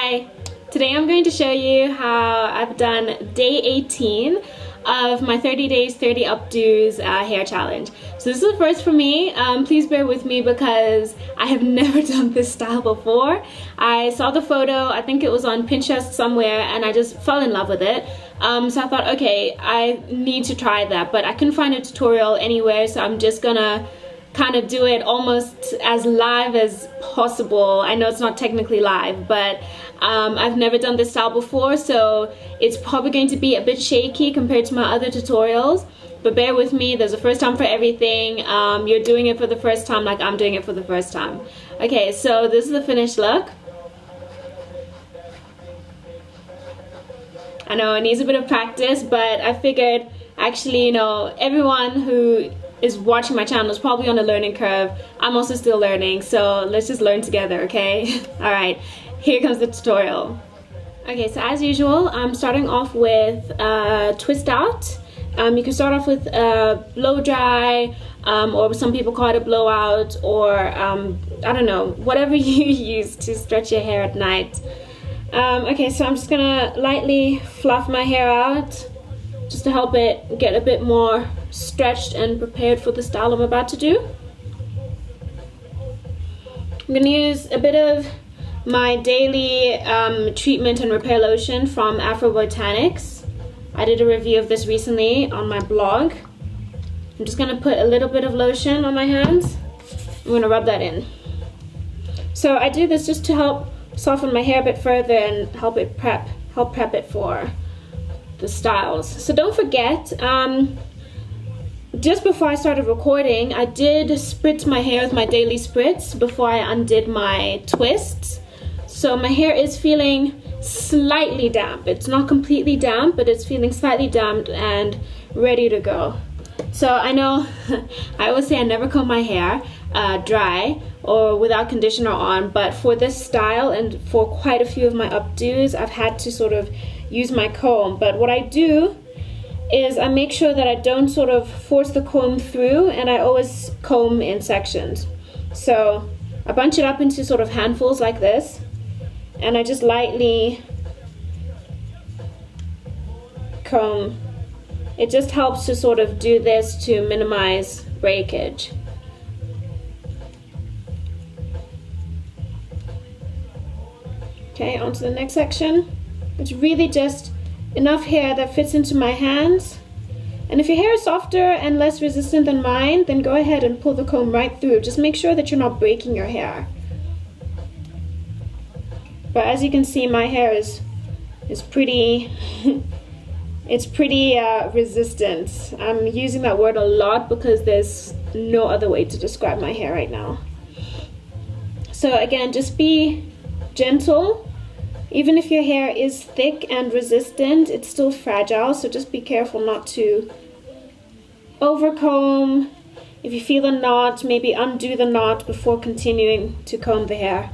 Hi! Today I'm going to show you how I've done day 18 of my 30 days 30 updos hair challenge. So this is the first for me. Please bear with me because I have never done this style before. I saw the photo, I think it was on Pinterest somewhere, and I just fell in love with it. So I thought, okay, I need to try that, but I couldn't find a tutorial anywhere, so I'm just gonna kind of do it almost as live as possible. I know it's not technically live, but I've never done this style before, so it's probably going to be a bit shaky compared to my other tutorials, but bear with me. There's a first time for everything. You're doing it for the first time like I'm doing it for the first time. Okay, so this is the finished look. I know it needs a bit of practice, but I figured actually, you know, everyone who is watching my channel is probably on a learning curve. I'm also still learning, so let's just learn together, okay? Alright, here comes the tutorial. Okay, so as usual, I'm starting off with twist out. You can start off with blow dry, or some people call it a blowout, or I don't know, whatever you use to stretch your hair at night. Okay, so I'm just gonna lightly fluff my hair out just to help it get a bit more stretched and prepared for the style I'm about to do. I'm gonna use a bit of my daily treatment and repair lotion from Afro Botanics. I did a review of this recently on my blog. I'm just gonna put a little bit of lotion on my hands. I'm gonna rub that in. So I do this just to help soften my hair a bit further and help prep it for the styles. So don't forget, just before I started recording, I did spritz my hair with my daily spritz before I undid my twists. So my hair is feeling slightly damp. It's not completely damp, but it's feeling slightly damp and ready to go. So I know I always say I never comb my hair dry or without conditioner on, but for this style and for quite a few of my updos, I've had to sort of use my comb. But what I do is I make sure that I don't sort of force the comb through, and I always comb in sections. So I bunch it up into sort of handfuls like this, and I just lightly comb. It just helps to sort of do this to minimize breakage. Okay, on to the next section. It's really just enough hair that fits into my hands. And if your hair is softer and less resistant than mine, then go ahead and pull the comb right through. Just make sure that you're not breaking your hair. But as you can see, my hair is pretty it's pretty resistant. I'm using that word a lot because there's no other way to describe my hair right now. So again, just be gentle. Even if your hair is thick and resistant, it's still fragile, so just be careful not to overcomb. If you feel a knot, maybe undo the knot before continuing to comb the hair.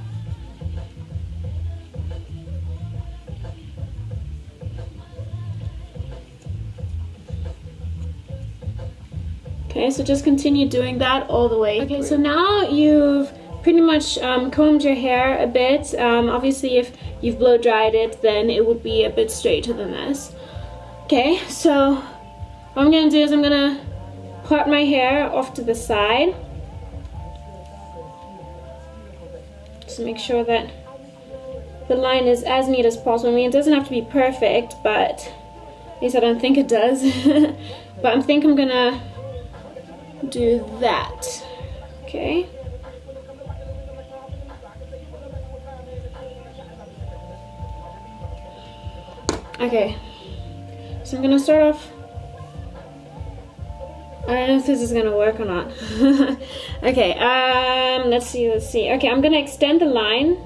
Okay, so just continue doing that all the way. Okay, so now you've pretty much combed your hair a bit. Obviously if you've blow dried it, then it would be a bit straighter than this. Okay, so what I'm gonna do is I'm gonna part my hair off to the side. Just make sure that the line is as neat as possible. I mean, it doesn't have to be perfect, but at least I don't think it does. But I think I'm gonna do that. Okay. Okay, so I'm gonna start off. I don't know if this is gonna work or not. Okay, let's see. Okay, I'm gonna extend the line.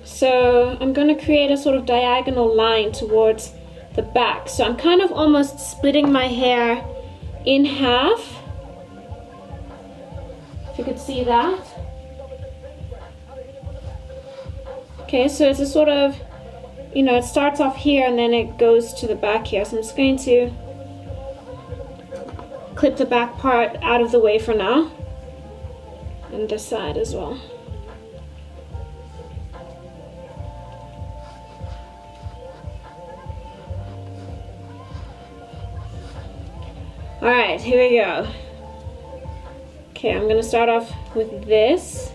So I'm gonna create a sort of diagonal line towards the back. So I'm kind of almost splitting my hair in half. If you could see that. Okay, so it's a sort of, you know, it starts off here and then it goes to the back here. So I'm just going to clip the back part out of the way for now. And this side as well. Alright, here we go. Okay, I'm gonna start off with this.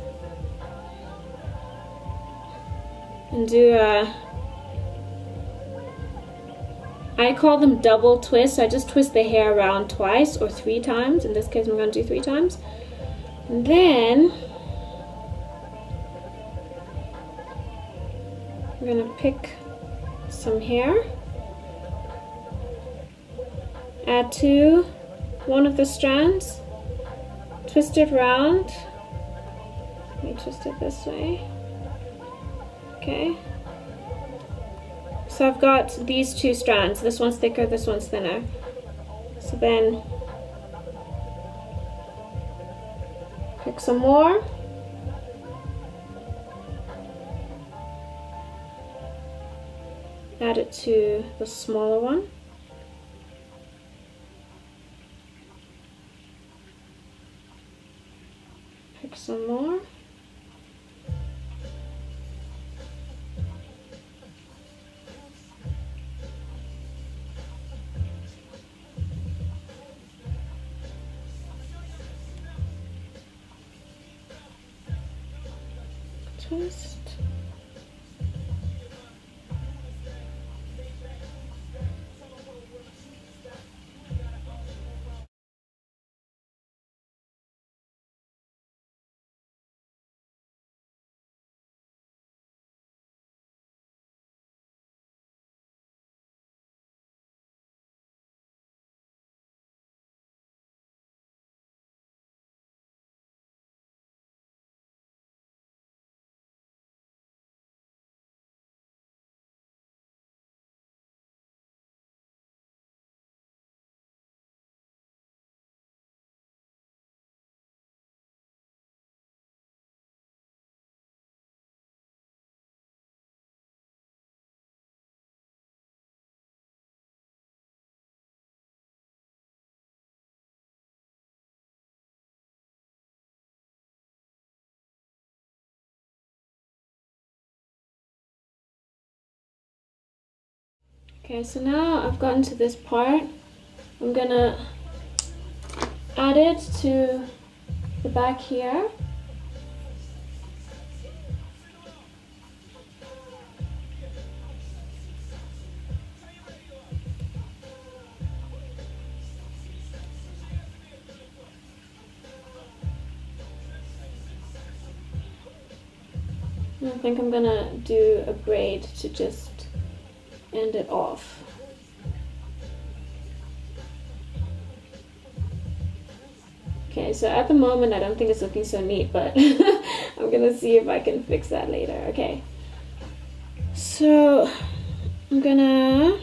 And do I call them double twists. So I just twist the hair around twice or 3 times. In this case, I'm gonna do 3 times. And then I'm gonna pick some hair, add to one of the strands, twist it round. Let me twist it this way. Okay. So I've got these 2 strands. This one's thicker, this one's thinner. So then pick some more. Add it to the smaller one. Pick some more. Twist. Okay, so now I've gotten to this part. I'm gonna add it to the back here. I think I'm gonna do a braid to just end it off. Okay, so at the moment I don't think it's looking so neat, but I'm gonna see if I can fix that later. Okay, so I'm gonna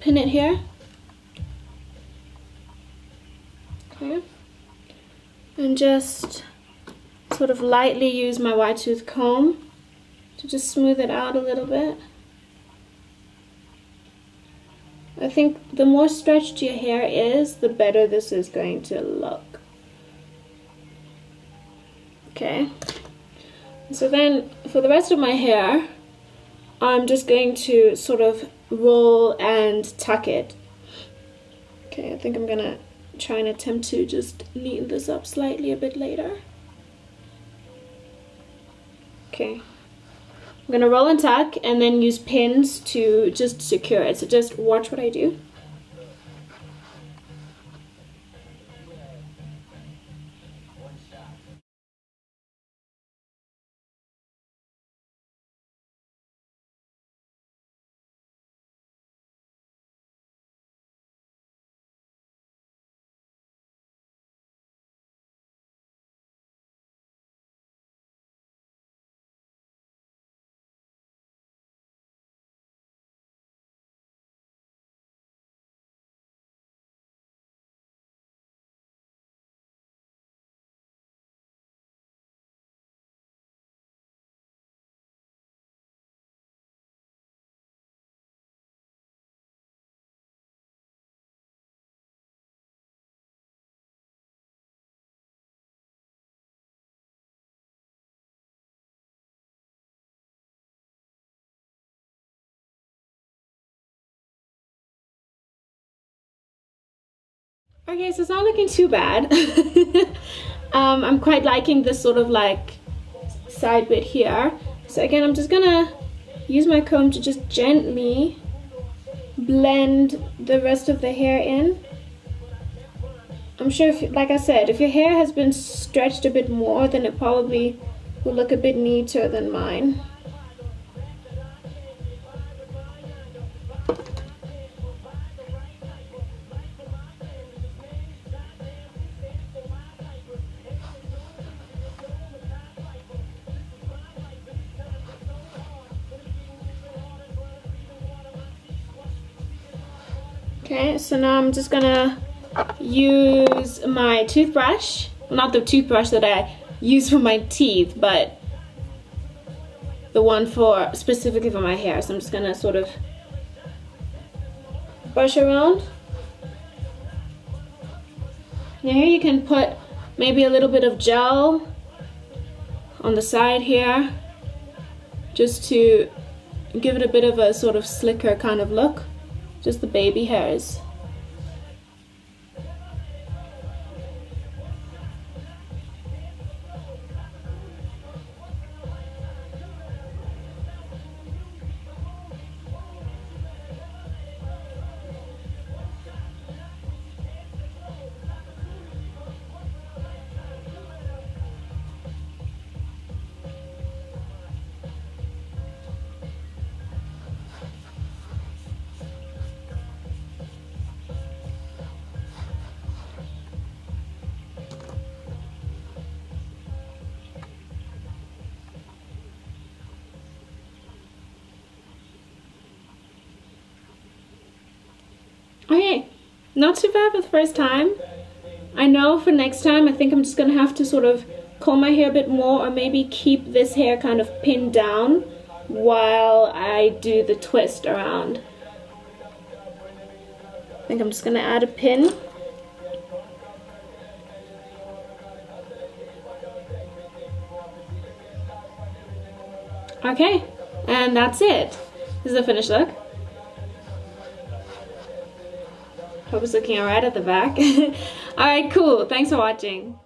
pin it here. Okay, and just sort of lightly use my wide tooth comb to just smooth it out a little bit. I think the more stretched your hair is, the better this is going to look. Okay, so then for the rest of my hair, I'm just going to sort of roll and tuck it. Okay, I think I'm gonna try and attempt to just neaten this up slightly a bit later. Okay, I'm gonna roll and tuck and then use pins to just secure it. So just watch what I do. Okay, so it's not looking too bad. I'm quite liking this sort of like side bit here. So again, I'm just gonna use my comb to just gently blend the rest of the hair in. I'm sure, if, like I said, if your hair has been stretched a bit more, then it probably will look a bit neater than mine. Okay, so now I'm just gonna use my toothbrush, well, not the toothbrush that I use for my teeth, but the one for specifically for my hair. So I'm just gonna sort of brush around. Now here you can put maybe a little bit of gel on the side here, just to give it a bit of a sort of slicker kind of look. Just the baby hairs. Okay, not too bad for the first time. I know for next time, I think I'm just gonna have to sort of comb my hair a bit more, or maybe keep this hair kind of pinned down while I do the twist around. I think I'm just gonna add a pin. Okay, and that's it. This is the finished look. Hope it's looking alright at the back. Alright, cool. Thanks for watching.